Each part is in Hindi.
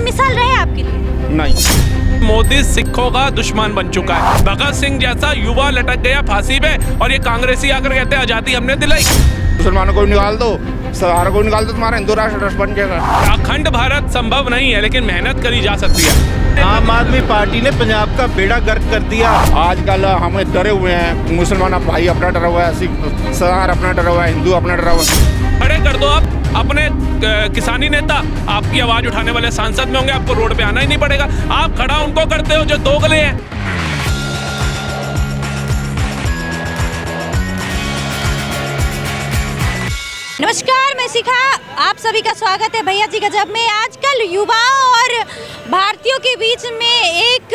बेमिसाल रहे आपके लिए? नहीं। मोदी सिखों का दुश्मन बन चुका है। भगत सिंह जैसा युवा लटक गया फांसी पे और ये कांग्रेसी आकर कहते हैं आजादी हमने दिलाई। मुसलमानों को निकाल दो, सहारा को निकाल दो, तुम्हारा हिंदू राष्ट्र बन जाएगा। अखंड भारत संभव नहीं है, लेकिन मेहनत करी जा सकती है। आम आदमी पार्टी ने पंजाब का बेड़ा गर्क कर दिया। आजकल हम डरे हुए हैं, मुसलमान भाई अपना डरा हुआ है, सिख सहार अपना डरा हुआ है, हिंदू अपना डरा हुआ है। खड़े कर दो आप अपने किसानी नेता, आपकी आवाज उठाने वाले सांसद में होंगे, आपको रोड पे आना ही नहीं पड़ेगा। आप खड़ा उनको करते हो जो दोगले हैं। नमस्कार, मैं शिखा, आप सभी का स्वागत है भैया जी गजब में। आजकल युवाओं और भारतीयों के बीच में एक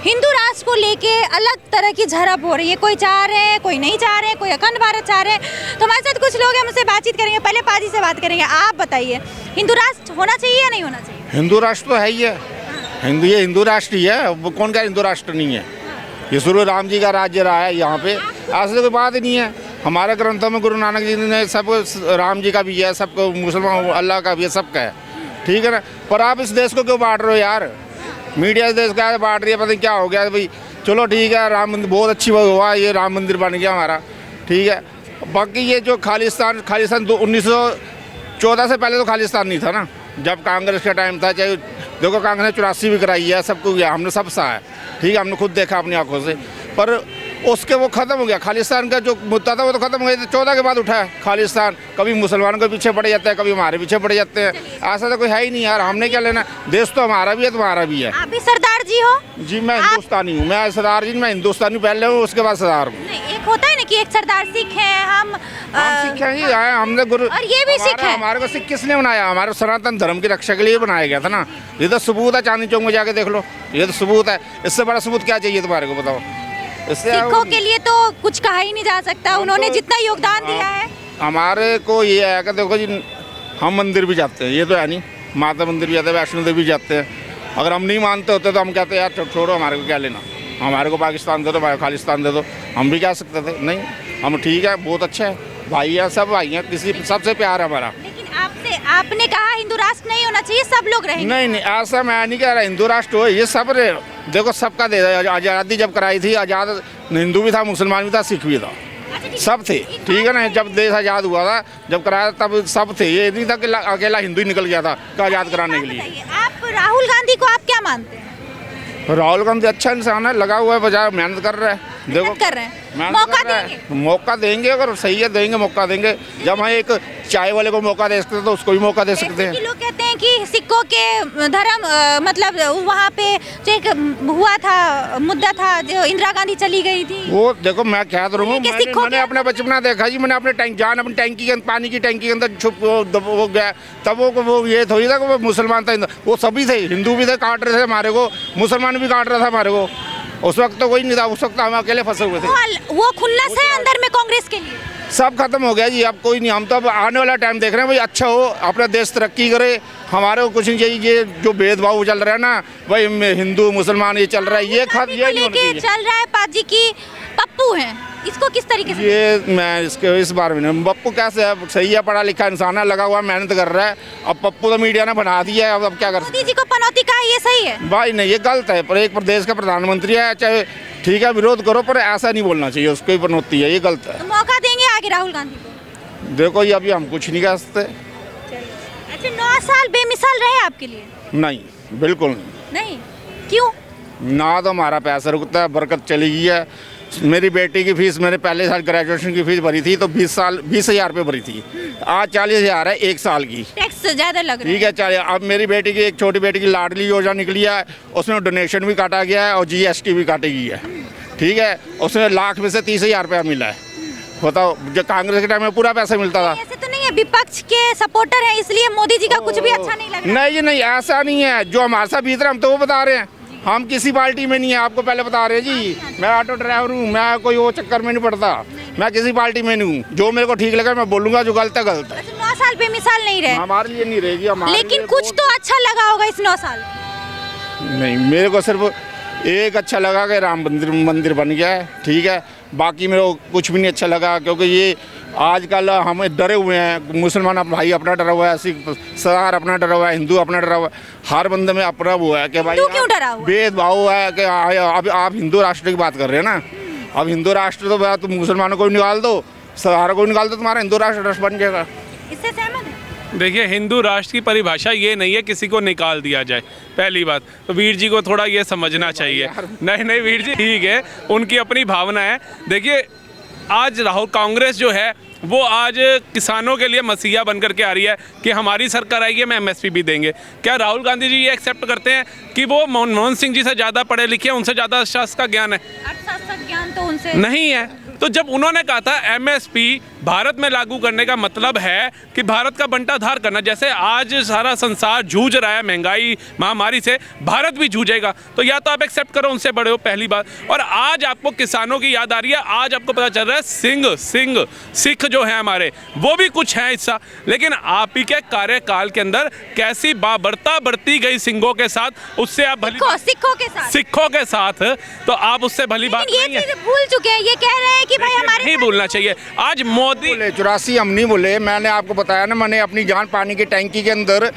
हिंदू राष्ट्र को लेके अलग तरह की झड़प हो रही है। कोई चाह रहे हैं, कोई नहीं चाह रहे हैं, कोई अखंड भारत चाह रहे हैं। तो हमारे साथ कुछ लोग हैं, हम उनसे बातचीत करेंगे। पहले पाजी से बात करेंगे। आप बताइए, हिंदू राष्ट्र होना चाहिए या नहीं होना चाहिए? हिंदू राष्ट्र तो है ही है, ये हिंदू राष्ट्र ही है। वो कौन का हिंदू राष्ट्र नहीं है? ये शुरू राम जी का राज्य रहा है यहाँ पे, ऐसे कोई बात ही नहीं है। हमारे ग्रंथों में गुरु नानक जी ने सब, राम जी का भी है, सबको, मुसलमान अल्लाह का भी है, सबका है, ठीक है ना। पर आप इस देश को क्यों बांट रहे हो यार? मीडिया इस देश का बांट रही है, पता नहीं क्या हो गया भाई। चलो ठीक है, राम मंदिर बहुत अच्छी हुआ, ये राम मंदिर बन गया हमारा, ठीक है। बाकी ये जो खालिस्तान 1914 से पहले तो खालिस्तान नहीं था ना, जब कांग्रेस का टाइम था। चाहे देखो, कांग्रेस ने 84 भी कराई है, सबको किया, हमने सब सहा है, ठीक है, हमने खुद देखा अपनी आंखों से। पर उसके वो ख़त्म हो गया, खालिस्तान का जो मुद्दा था वो तो ख़त्म हो गया। 14 के बाद उठा है खालिस्तान, कभी मुसलमानों के पीछे पड़ जाते हैं, कभी हमारे पीछे पड़ जाते हैं। ऐसा तो कोई है ही नहीं यार, हमने क्या लेना? देश तो हमारा भी है, तुम्हारा भी है। आप भी सरदार जी हो? जी, मैं हिंदुस्तानी हूँ, मैं सरदार जी, मैं हिंदुस्तानी पहले हूँ, उसके बाद सरदार हूँ। एक होता है ना कि एक सरदार सिख है, हम सिख हैं ही, हमने गुरु, और ये भी सिख है। हमारे को सिख किसने बनाया? हमारे सनातन धर्म की रक्षा के लिए बनाया गया था ना। ये तो सबूत है, चांदनी चौक में जाके देख लो, ये तो सबूत है। इससे बड़ा सबूत क्या चाहिए तुम्हारे को, बताओ? सिखों के लिए तो कुछ कहा ही नहीं जा सकता, उन्होंने जितना योगदान दिया है। हमारे को ये है कि देखो जी, हम मंदिर भी जाते हैं, ये तो है नहीं, माता मंदिर भी जाते हैं, वैष्णो देवी भी जाते हैं। अगर हम नहीं मानते होते तो हम कहते हैं यार छोड़ो, हमारे को क्या लेना, हमारे को पाकिस्तान दे दो, खालिस्तान दे दो, हम भी कह सकते थे। नहीं, हम ठीक है, बहुत अच्छा है, भाई है, सब भाई हैं, किसी सबसे प्यार है हमारा। लेकिन आपने कहा हिंदू राष्ट्र नहीं होना चाहिए, सब लोग रहेंगे। नहीं, ऐसा मैं नहीं कह रहा हिंदू राष्ट्र हो, ये सब देखो सबका दे। आज़ादी जब कराई थी, आज़ाद हिंदू भी था, मुसलमान भी था, सिख भी था, सब थे, ठीक है ना। जब देश आज़ाद हुआ था, जब कराया तब सब थे, ये नहीं था कि अकेला हिंदू ही निकल गया था आज़ाद कराने के लिए। आप राहुल गांधी को आप क्या मानते हैं? राहुल गांधी अच्छा इंसान है, लगा हुआ है, बाजार मेहनत कर रहा है। देखो कर रहे हैं, मौका देंगे, मौका देंगे, अगर सही है देंगे, मौका देंगे। जब हम एक चाय वाले को मौका दे सकते हैं तो उसको भी मौका दे सकते हैं। लोग कहते हैं कि सिखों के धर्म मतलब वहाँ पे जो एक हुआ था, मुद्दा था, जो इंदिरा गांधी चली गई थी, वो देखो मैं क्या करूँ, मैंने अपना बचपना देखा जी, मैंने अपने अपनी टैंकी के पानी की टैंकी के अंदर छुप वो गया, तब वो ये थोड़ी था कि वो मुसलमान था, वो सभी थे, हिंदू भी थे, काट रहे थे हमारे को, मुसलमान भी काट रहा था हमारे को। उस वक्त तो कोई नहीं था, उस वक्त हम अकेले फंसे हुए थे। वो खुन्नस है अंदर में कांग्रेस के लिए, सब खत्म हो गया जी, अब कोई नहीं। हम तो अब आने वाला टाइम देख रहे हैं भाई, अच्छा हो, अपना देश तरक्की करे, हमारे को कुछ नहीं चाहिए। ये जो भेदभाव चल रहा है ना भाई, हिंदू मुसलमान ये चल रहा है, ये नहीं होना चाहिए। चल रहा है पाजी की पप्पू हैं, इसको किस तरीके से? ये मैं इस बारे में, पप्पू कैसे है? सही है, पढ़ा लिखा इंसान है, लगा हुआ मेहनत कर रहा है। अब पप्पू तो मीडिया ने बना दिया है, अब क्या कर सकते? मोदी जी को पनौती कहा, ये सही है भाई? नहीं, ये गलत है। पर एक प्रदेश का प्रधानमंत्री है, चाहे ठीक है विरोध करो, पर ऐसा नहीं बोलना चाहिए, उसको ही पनौती है, ये गलत है। तो मौका देंगे आगे राहुल गांधी को? देखो ये अभी हम कुछ नहीं कह सकते। अच्छा, 9 साल बेमिसाल रहे आपके लिए? नहीं, बिल्कुल नहीं। क्यों? ना तो हमारा पैसा रुकता है, बरकत चली गई है। मेरी बेटी की फीस, मैंने पहले साल ग्रेजुएशन की फीस भरी थी तो 20,000 रुपये भरी थी, आज 40,000 है एक साल की। टैक्स ज़्यादा लग रहा है, ठीक है, चलिए। अब मेरी बेटी की, एक छोटी बेटी की लाडली योजना निकली है, उसमें डोनेशन भी काटा गया है और GST भी काटी गई है, ठीक है। उसमें लाख में से 30,000 रुपया मिला है। बताओ, जो कांग्रेस के टाइम में पूरा पैसा मिलता था। ऐसे तो नहीं है, विपक्ष के सपोर्टर हैं इसलिए मोदी जी का कुछ भी अच्छा नहीं लग रहा। नहीं, ऐसा नहीं है, जो हमारे साथ बीत रहा हम तो वो बता रहे हैं, हम किसी पार्टी में नहीं है, आपको पहले बता रहे हैं जी। मैं ऑटो ड्राइवर हूँ, मैं कोई वो चक्कर में नहीं पड़ता, मैं किसी पार्टी में नहीं हूँ। जो मेरे को ठीक लगा मैं बोलूँगा, जो गलत है गलत है। 9 साल बेमिसाल नहीं रहे, हमारे लिए नहीं रहेगी, लेकिन कुछ तो अच्छा लगा होगा इस 9 साल। नहीं, मेरे को सिर्फ एक अच्छा लगा कि राम मंदिर बन गया है, ठीक है। बाकी मेरे को कुछ भी नहीं अच्छा लगा, क्योंकि ये आजकल हम डरे हुए हैं, मुसलमान भाई अपना डरा हुआ है, सिख सरदार अपना डरा हुआ है, हिंदू अपना डरा हुआ है, हर बंदे में अपना हुआ है कि भाई हिंदू क्यों डरा हुआ है? भेदभाव है कि अब आप हिंदू राष्ट्र की बात कर रहे हैं ना, अब हिंदू राष्ट्र तो तुम मुसलमानों को भी निकाल दो, सरदारों को भी निकाल दो, तुम्हारा हिंदू राष्ट्र बन जाएगा। इससे सहमत है? देखिए, हिंदू राष्ट्र की परिभाषा ये नहीं है किसी को निकाल दिया जाए, पहली बात तो वीर जी को थोड़ा ये समझना चाहिए। नहीं वीर जी ठीक है, उनकी अपनी भावना है। देखिए, आज राहुल कांग्रेस जो है वो आज किसानों के लिए मसीहा बन करके आ रही है कि हमारी सरकार आएगी हम एमएसपी भी देंगे। क्या राहुल गांधी जी ये एक्सेप्ट करते हैं कि वो मनमोहन सिंह जी से ज़्यादा पढ़े लिखे हैं, उनसे ज़्यादा अर्थशास्त्र का ज्ञान है? अर्थशास्त्र ज्ञान तो उनसे नहीं है। तो जब उन्होंने कहा था एमएसपी भारत में लागू करने का मतलब है कि भारत का बंटाधार करना, जैसे आज सारा संसार जूझ रहा है महंगाई महामारी से, भारत भी जूझेगा। तो या तो आप एक्सेप्ट करो उनसे बड़े हो, पहली बात। और आज आपको किसानों की याद आ रही है, आज आपको पता चल रहा है सिख जो है हमारे वो भी कुछ है हिस्सा। लेकिन आप ही के कार्यकाल के अंदर कैसी बाबरता बरती गई सिंहों के साथ, उससे आप सिखों के साथ तो आप उससे भली बात नहीं है। भूल चुके हैं, ये कह रहे हैं कि भाई हमारे नहीं भूलना चाहिए। आज मोदी 84 हम नहीं बोले, मैंने आपको बताया ना, मैंने अपनी जान पानी की टैंकी के अंदर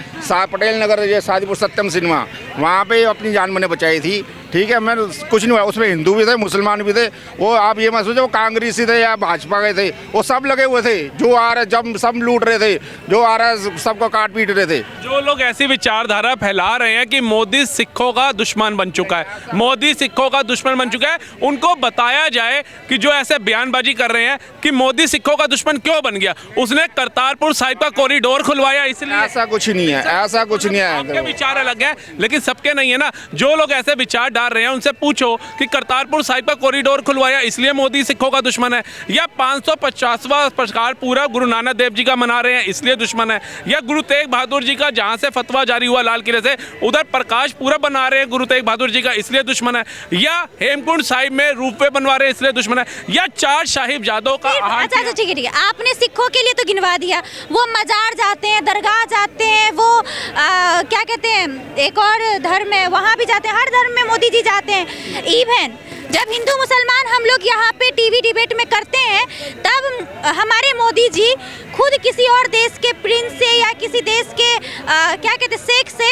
पटेल नगर ये शादीपुर सत्यम सिनेमा वहाँ पे अपनी जान मैंने बचाई थी। ठीक है, मैं कुछ नहीं हुआ, उसमें हिंदू भी थे मुसलमान भी थे। वो आप ये मत सोचो वो कांग्रेसी थे या भाजपा के थे, वो सब लगे हुए थे, जो आ रहे जब सब लूट रहे थे, जो आ रहा है सबको काट पीट रहे थे। जो लोग ऐसी विचारधारा फैला रहे हैं कि मोदी सिखों का दुश्मन बन चुका है, मोदी सिखों का दुश्मन बन चुका है, उनको बताया जाए कि जो ऐसे बयानबाजी कर रहे हैं कि मोदी सिखों का दुश्मन क्यों बन गया, उसने करतारपुर साहिब का कॉरिडोर खुलवाया इसलिए। ऐसा कुछ नहीं है, ऐसा कुछ नहीं है। आपके विचार अलग हैं लेकिन सबके नहीं है ना। जो लोग ऐसे विचार डाल रहे हैं उनसे पूछो कि करतारपुर साहिब का कॉरिडोर खुलवाया इसलिए मोदी सिखों का दुश्मन है, या 550वां प्रसार पूरा गुरु नानक देव जी का मना रहे हैं इसलिए दुश्मन है, या गुरु तेग बहादुर जी का जहां से फतवा जारी हुआ लाल किले से उधर प्रकाश पूरा बना रहे हैं गुरु तेग बहादुर जी का इसलिए दुश्मन है, या हेमकुंड साहिब में रूपवे बनवा रहे हैं इसलिए दुश्मन है, या चार साहिबजादों का अच्छा ठीक है, आपने सिखों के लिए तो गिनवा दिया, वो मजार जाते हैं, दरगाह जाते हैं, वो क्या कहते हैं एक और धर्म है वहाँ भी जाते हैं, हर धर्म में मोदी जी जाते हैं। इवन जब हिंदू मुसलमान हम लोग यहाँ पे टीवी डिबेट में करते हैं तब हमारे मोदी जी खुद किसी और देश के प्रिंस से या किसी देश के क्या कहते हैं शेख से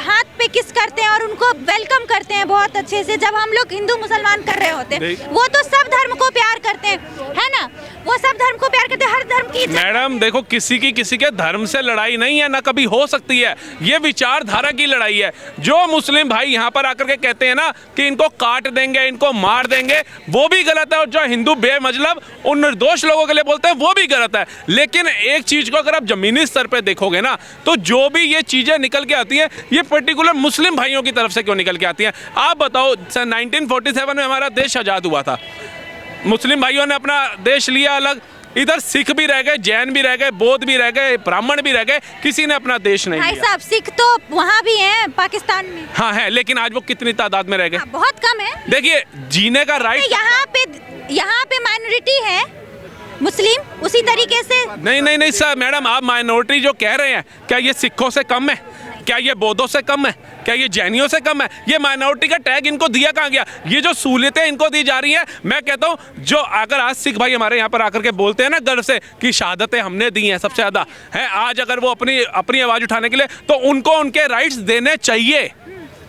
हाथ पे किस करते हैं और उनको वेलकम करते हैं बहुत अच्छे से। जब हम लोग हिंदू मुसलमान कर रहे होते हैं, वो तो सब धर्म को प्यार करते हैं, है ना, वो सब धर्म को प्यार करते हैं, हर धर्म की। मैडम देखो, किसी के धर्म से लड़ाई नहीं है, ना कभी हो सकती है, ये विचारधारा की लड़ाई है। जो मुस्लिम भाई यहाँ पर आकर के कहते हैं ना कि इनको काट देंगे, इनको मार देंगे, वो भी गलत है, और जो हिंदू बेमतलब उन निर्दोष लोगों के लिए बोलते हैं वो भी गलत है। लेकिन एक चीज को अगर आप जमीनी स्तर पे देखोगे ना, तो जो भी ये चीजें निकल के आती हैं ये पर्टिकुलर मुस्लिम भाइयों की तरफ से क्यों निकल के आती हैं? आप बताओ, 1947 में हमारा देश आजाद हुआ था, मुस्लिम भाइयों ने अपना देश लिया अलग, इधर सिख भी रह गए, जैन भी रह गए, बौद्ध भी रह गए, ब्राह्मण भी रह गए, किसी ने अपना देश नहीं भाई लिया। साहब, सिख तो वहाँ भी हैं पाकिस्तान में। हाँ है, लेकिन आज वो कितनी तादाद में रह गए? बहुत कम है। देखिए, जीने का राइट यहाँ पे माइनॉरिटी है मुस्लिम, उसी तरीके से नहीं सर मैडम, आप माइनॉरिटी जो कह रहे हैं क्या ये सिखों से कम है? क्या ये बौद्धों से कम है? क्या ये जैनियों से कम है? ये माइनॉरिटी का टैग इनको दिया कहाँ गया? ये जो सहूलियतें इनको दी जा रही हैं, मैं कहता हूँ जो अगर आज सिख भाई हमारे यहाँ पर आकर के बोलते हैं ना गर्व से कि शहादतें हमने दी हैं सबसे ज़्यादा है, आज अगर वो अपनी आवाज़ उठाने के लिए, तो उनको उनके राइट्स देने चाहिए,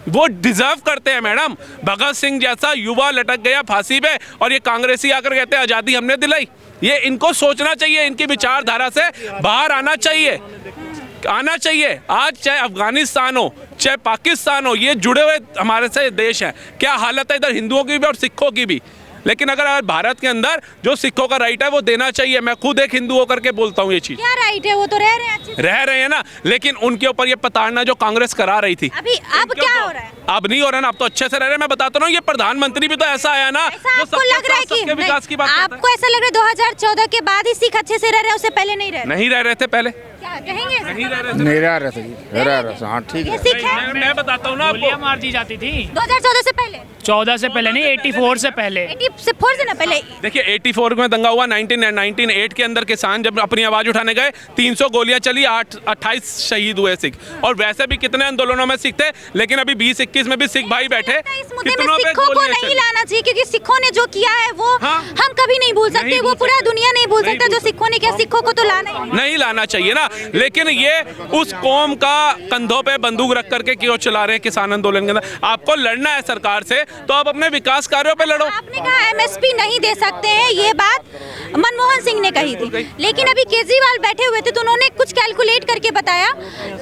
वो डिजर्व करते हैं मैडम। भगत सिंह जैसा युवा लटक गया फांसी पे और ये कांग्रेसी आकर कहते हैं आज़ादी हमने दिलाई। ये इनको सोचना चाहिए, इनकी विचारधारा से बाहर आना चाहिए। आज चाहे अफगानिस्तान हो चाहे पाकिस्तान हो, ये जुड़े हुए हमारे से देश हैं। क्या हालत है इधर हिंदुओं की भी और सिखों की भी। लेकिन अगर भारत के अंदर जो सिखों का राइट है वो देना चाहिए। मैं खुद एक हिंदू होकर के बोलता हूँ ये चीज। क्या राइट है? वो तो रह रहे हैं ना, लेकिन उनके ऊपर ये प्रताड़ना जो कांग्रेस करा रही थी, अब क्या हो रहा है? अब नहीं हो रहा ना, अब तो अच्छे से रह रहे हैं। मैं बताता हूँ, ये प्रधानमंत्री भी तो ऐसा आया ना जो आपको लग रहा है कि विकास की बात करता है। आपको ऐसा लग रहा है 2014 के बाद ही सिख अच्छे से रह रहे हैं, उससे पहले नहीं रह रहे? नहीं रह रहे थे पहले, क्या कहेंगे ऐसा? नहीं रह रहे थे। नहीं रह रहे थे जी, रह रहे थे, हाँ ठीक ये है। सिख है मैं बताता हूँ ना गोलियां आपको, मार दी जाती थी 2014 से पहले 14 से पहले नहीं 84 से पहले 84 से ना पहले देखिए 84 में दंगा हुआ, 1908 के अंदर किसान जब अपनी आवाज उठाने गए 300 गोलियां चली, 28 शहीद हुए सिख। और वैसे भी कितने आंदोलनों में सिख थे, लेकिन अभी 2021 में भी सिख भाई बैठे, इस मुद्दे में कितनों पे सिखों को गोलियां नहीं चली। लाना चाहिए, क्योंकि सिखों ने जो किया है वो हाँ। हम कभी नहीं भूल सकते, नहीं वो भूल पूरा सकते। दुनिया नहीं भूल नहीं सकता भूल जो सिखों ने किया। सिखों को तो लाना ही नहीं। नहीं लाना चाहिए ना, लेकिन ये उस कौम का कंधों पे बंदूक रख करके क्यों चला रहे हैं किसान आंदोलन के अंदर? आपको लड़ना है सरकार से तो आप अपने विकास कार्यों पे लड़ो। आपने कहा एमएसपी नहीं दे सकते हैं, ये बात मनमोहन सिंह ने कही थी, लेकिन अभी केजरीवाल बैठे हुए थे तो उन्होंने कुछ कैलकुलेट करके बताया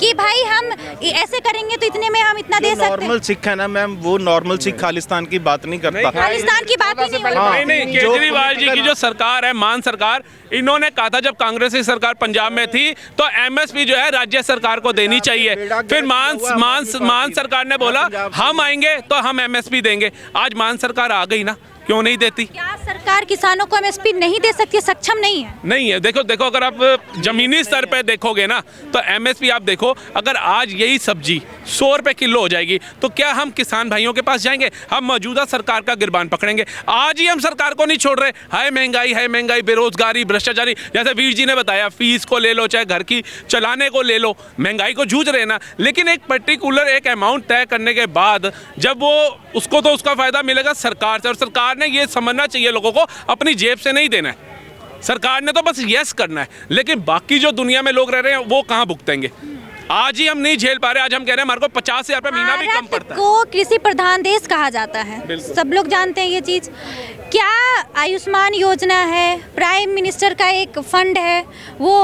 कि भाई हम ऐसे करेंगे तो इतने में हम इतना दे सकते हैं। नॉर्मल सिख है ना मैम, वो नॉर्मल सिख खालिस्तान की बात नहीं करता। खालिस्तान की बात ही नहीं हो हाँ। रही। नहीं जो केजरीवाल जी की जो सरकार है, मान सरकार, इन्होंने कहा था जब कांग्रेस की सरकार पंजाब में थी तो एमएसपी जो है राज्य सरकार को देनी चाहिए। फिर मान सरकार ने बोला हम आएंगे तो हम एमएसपी देंगे। आज मान सरकार आ गई ना, क्यों नहीं देती? क्या सरकार किसानों को एमएसपी नहीं दे सकती, सक्षम नहीं है? नहीं है। देखो अगर आप जमीनी स्तर पे देखोगे ना तो एमएसपी आप देखो, अगर आज यही सब्जी 100 रुपए किलो हो जाएगी तो क्या हम किसान भाइयों के पास जाएंगे? हम मौजूदा सरकार का गिरबान पकड़ेंगे। आज ही हम सरकार को नहीं छोड़ रहे। है महंगाई, बेरोजगारी, भ्रष्टाचारी, जैसे वीर जी ने बताया, फीस को ले लो चाहे घर की चलाने को ले लो, महंगाई को जूझ रहे ना। लेकिन एक पर्टिकुलर एक अमाउंट तय करने के बाद जब वो उसको तो उसका फायदा मिलेगा सरकार से, और सरकार ने ये समझना चाहिए लोगों को अपनी जेब से नहीं देना है। सरकार ने तो बस यस करना है, लेकिन बाकी जो दुनिया में लोग रह रहे हैं वो कहाँ भुगतेंगे? आज ही हम नहीं झेल पा रहे। आज हम कह रहे हैं हमारे को 50,000 रुपये महीना भी कम भारत पड़ता है। को कृषि प्रधान देश कहा जाता है, सब लोग जानते हैं ये चीज। क्या आयुष्मान योजना है, प्राइम मिनिस्टर का एक फंड है वो,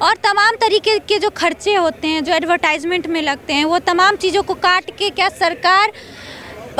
और तमाम तरीके के जो खर्चे होते हैं जो एडवर्टाइजमेंट में लगते हैं, वो तमाम चीज़ों को काट के क्या सरकार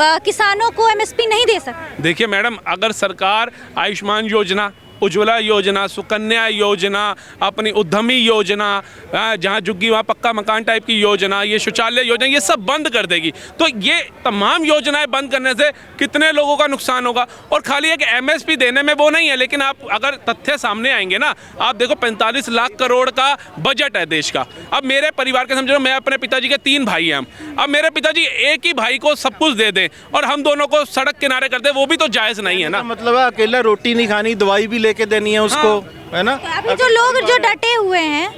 किसानों को एमएसपी नहीं दे सकती? देखिए मैडम, अगर सरकार आयुष्मान योजना, उज्ज्वला योजना, सुकन्या योजना, अपनी उद्यमी योजना, जहाँ झुग्गी वहाँ पक्का मकान टाइप की योजना, ये शौचालय योजना, ये सब बंद कर देगी तो ये तमाम योजनाएं बंद करने से कितने लोगों का नुकसान होगा? और खाली एक एमएसपी देने में वो नहीं है, लेकिन आप अगर तथ्य सामने आएंगे ना, आप देखो 45 लाख करोड़ का बजट है देश का। अब मेरे परिवार के समझो, मैं अपने पिताजी के 3 भाई हैं हम, अब मेरे पिताजी एक ही भाई को सब कुछ दे दें और हम दोनों को सड़क किनारे कर दें, वो भी तो जायज़ नहीं है ना। मतलब है अकेला रोटी नहीं खानी, दवाई भी लेके देनी है उसको, है ना। अभी जो लोग जो डटे हुए हैं,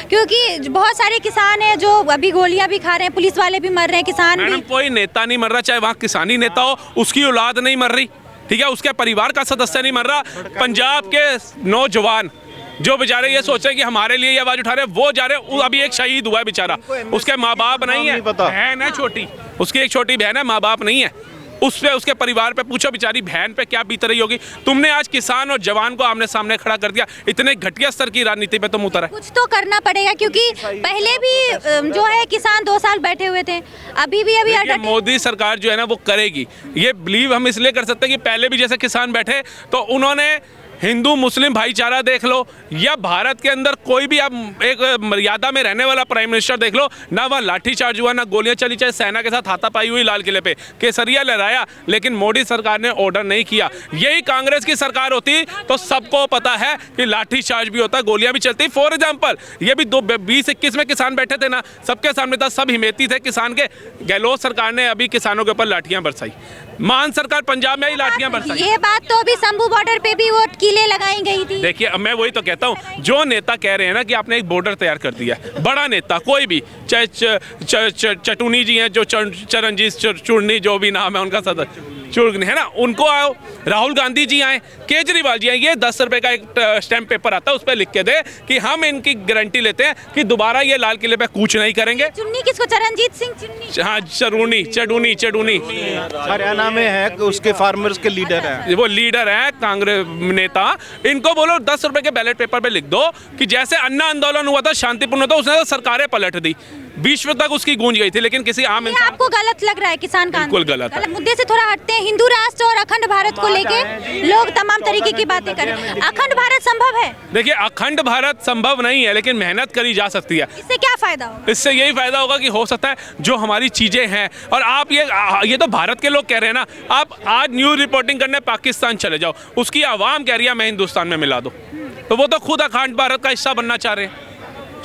क्योंकि बहुत सारे किसान हैं जो अभी गोलियां भी खा रहे हैं, पुलिस वाले भी मर रहे हैं, किसान मैडम भी। कोई नेता नहीं मर रहा, चाहे वहाँ किसानी नेता हो, उसकी औलाद नहीं मर रही, ठीक है, उसके परिवार का सदस्य नहीं मर रहा। पंजाब के नौजवान जो बेचारे ये सोच रहे हैं कि हमारे लिए ये आवाज उठा रहे हैं, वो जा रहे हैं। अभी एक शहीद हुआ है बेचारा, उसके माँ बाप नहीं है, बहन है छोटी, उसकी एक छोटी बहन है, माँ बाप नहीं है। उस पे उसके परिवार पे पूछो, बेचारी बहन पे क्या बीत रही होगी। तुमने आज किसान और जवान को आमने सामने खड़ा कर दिया, इतने घटिया स्तर की राजनीति पे तुम उतर है। कुछ तो करना पड़ेगा, क्योंकि पहले भी जो है किसान 2 साल बैठे हुए थे, अभी भी देखिए, मोदी सरकार जो है ना वो करेगी, ये बिलीव हम इसलिए कर सकते हैं कि पहले भी जैसे किसान बैठे तो उन्होंने हिंदू मुस्लिम भाईचारा देख लो, या भारत के अंदर कोई भी आप एक मर्यादा में रहने वाला प्राइम मिनिस्टर देख लो, ना वहाँ लाठीचार्ज हुआ, ना गोलियां चली, चाहे सेना के साथ हाथापाई हुई लाल किले पे, केसरिया लहराया, लेकिन मोदी सरकार ने ऑर्डर नहीं किया। यही कांग्रेस की सरकार होती तो सबको पता है कि लाठीचार्ज भी होता, गोलियां भी चलती। फॉर एग्जाम्पल ये भी 2021 में किसान बैठे थे ना, सबके सामने था, सब हिमेती थे किसान के। गहलोत सरकार ने अभी किसानों के ऊपर लाठियां बरसाई, मान सरकार पंजाब में ही लाठियां बरसाई। ये बात तो अभी शंभू बॉर्डर पे भी वो किले लगाई गई थी। देखिए, अब मैं वही तो कहता हूँ, जो नेता कह रहे हैं ना कि आपने एक बॉर्डर तैयार कर दिया, बड़ा नेता कोई भी, चाहे चटूनी जी हैं, जो चरणजीत चूड़नी, जो भी नाम है उनका, सदस्य चुर्ग है ना, उनको आओ, राहुल गांधी जी आए, केजरीवाल जी आए, ये 10 रुपए का एक स्टैम्प पेपर आता है, उस पर लिख के दे कि हम इनकी गारंटी लेते हैं कि दोबारा ये लाल किले पे कूच नहीं करेंगे। चुन्नी किसको? चरणजीत सिंह चुन्नी? हाँ, चडूनी हरियाणा में है, उसके फार्मर्स के लीडर है, वो लीडर है कांग्रेस नेता। इनको बोलो 10 रुपए के बैलेट पेपर पे लिख दो कि जैसे अन्ना आंदोलन हुआ था, शांतिपूर्ण था, उसने तो सरकारें पलट दी, विश्व तक उसकी गूंज गई थी, लेकिन किसी आम इंसान आपको गलत लग रहा है किसान का? बिल्कुल गलत है। मुद्दे से थोड़ा हटते हैं। हिंदू राष्ट्र और अखंड भारत को लेके लोग तमाम तरीके की बातें कर रहे हैं। अखंड भारत संभव है? देखिए, अखंड भारत संभव नहीं है, लेकिन मेहनत करी जा सकती है। इससे क्या फायदा होगा? इससे यही फायदा होगा कि हो सकता है जो हमारी चीजें हैं, और आप ये तो भारत के लोग कह रहे हैं ना, आप आज न्यूज रिपोर्टिंग करने पाकिस्तान चले जाओ, उसकी आवाम कह रही है मैं हिंदुस्तान में मिला दो, तो वो तो खुद अखंड भारत का हिस्सा बनना चाह रहे हैं।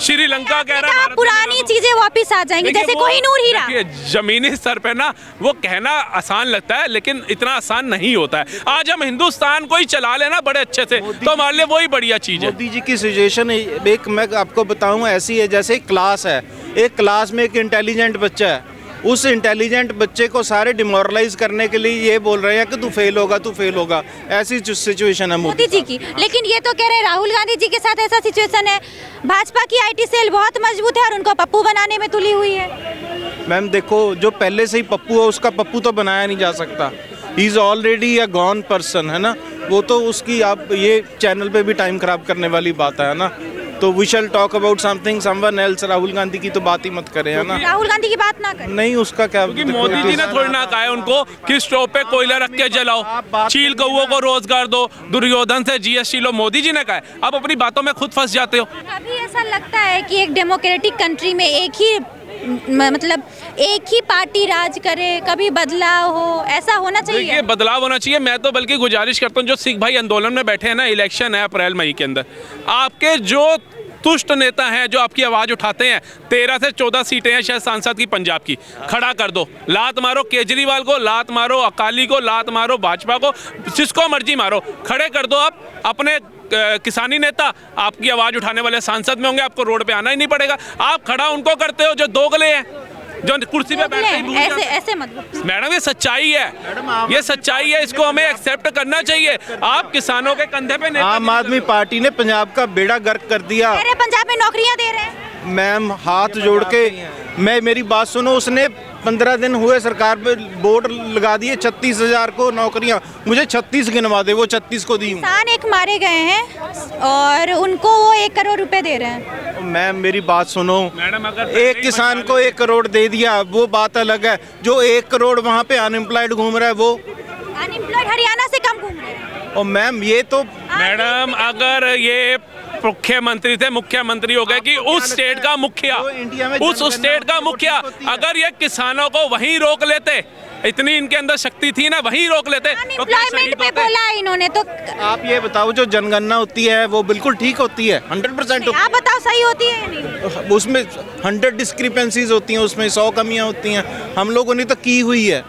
श्रीलंका कह रहा है भारत में पुरानी मिला दो। चीजें वापस आ जाएंगी, देखिए जैसे वो- कोहिनूर हीरा। देखिए, जमीनी स्तर पे ना वो कहना आसान लगता है, लेकिन इतना आसान नहीं होता है। आज हम हिंदुस्तान को ही चला लेना बड़े अच्छे से, तो हमारे लिए वही बढ़िया चीज है। मोदी जी की सिचुएशन एक मैं आपको बताऊं ऐसी है जैसे एक क्लास है, एक क्लास में एक इंटेलिजेंट बच्चा है, उस इंटेलिजेंट बच्चे को सारे डिमोरलाइज करने के लिए ये बोल रहे हैं कि तू फेल होगा, तू फेल होगा। ऐसी सिचुएशन है मोदी जी की। लेकिन ये तो कह रहे हैं राहुल गांधी जी के साथ ऐसा सिचुएशन है, भाजपा की आईटी सेल बहुत मजबूत है और उनको पप्पू बनाने में तुली हुई है। मैम देखो, जो पहले से ही पप्पू है उसका पप्पू तो बनाया नहीं जा सकता। He is already a gone person, है ना। वो तो उसकी आप ये चैनल पे भी टाइम खराब करने वाली बात है ना। तो we shall talk about something someone else. Rahul Gandhi की तो बात ही मत करें, है ना। राहुल गांधी की बात ना करें। नहीं, उसका क्या, क्योंकि मोदी जी ने थोड़ी ना कहा है उनको कि स्टोव पे कोयला रख के जलाओ, चील कौओं को रोजगार दो, दुर्योधन से जीएसटी लो। मोदी जी ने कहा है, आप अपनी बातों में खुद फंस जाते हो। अभी ऐसा लगता है कि एक डेमोक्रेटिक कंट्री में एक ही मतलब एक ही पार्टी राज करे, कभी बदलाव हो, ऐसा होना चाहिए। देखिए बदलाव होना चाहिए। मैं तो बल्कि गुजारिश करता हूँ जो सिख भाई आंदोलन में बैठे हैं ना, इलेक्शन है अप्रैल मई के अंदर, आपके जो तुष्ट नेता हैं जो आपकी आवाज़ उठाते हैं, 13 से 14 सीटें हैं शायद सांसद की पंजाब की, खड़ा कर दो। लात मारो केजरीवाल को, लात मारो अकाली को, लात मारो भाजपा को, जिसको मर्जी मारो, खड़े कर दो। आप अपने किसानी नेता आपकी आवाज़ उठाने वाले सांसद में होंगे, आपको रोड पे आना ही नहीं पड़ेगा। आप खड़ा उनको करते हो जो दोगले हैं, जो कुर्सी पे बैठे ही भूल जाते हैं। ऐसे मत। मैडम ये सच्चाई है, ये सच्चाई है, इसको हमें एक्सेप्ट करना चाहिए। आप किसानों के कंधे पे नेता आम आदमी पार्टी ने पंजाब का बेड़ा गर्क कर दिया। कह रहे पंजाब में नौकरियां दे रहे हैं। मैम हाथ जोड़ के मेरी बात सुनो, उसने 15 दिन हुए सरकार पे बोर्ड लगा दिए 36,000 को नौकरियां। मुझे 36 गिनवा दे, वो 36 को दी हूँ। किसान एक मारे गए हैं और उनको वो 1 करोड़ रुपए दे रहे हैं। मैम मेरी बात सुनो, मैडम अगर एक किसान को 1 करोड़ दे दिया वो बात अलग है, जो 1 करोड़ वहाँ पे अनएम्प्लॉयड घूम रहा है वो अनएम्प्लॉयड हरियाणा से कम घूम रहे हैं। और मैम ये तो मैडम अगर ये मुख्यमंत्री थे, मुख्यमंत्री हो गए कि उस स्टेट का मुखिया, जो इंडिया में उस जनगणना स्टेट का होती मुखिया, होती है। अगर ये किसानों को वहीं रोक लेते, इतनी इनके अंदर शक्ति थी ना, वहीं रोक लेते तो क्या अनएम्प्लॉयमेंट शहीद पे होते? बोला इन्होंने तो। आप ये बताओ, जो जनगणना होती है वो बिल्कुल ठीक होती है, 100% होती आप बताओ सही होती है या नहीं? है। उसमें 100 डिस्क्रिपेंसीज होती हैं, उसमें 100 कमियां होती हैं। हम लोगों ने तो की हुई है।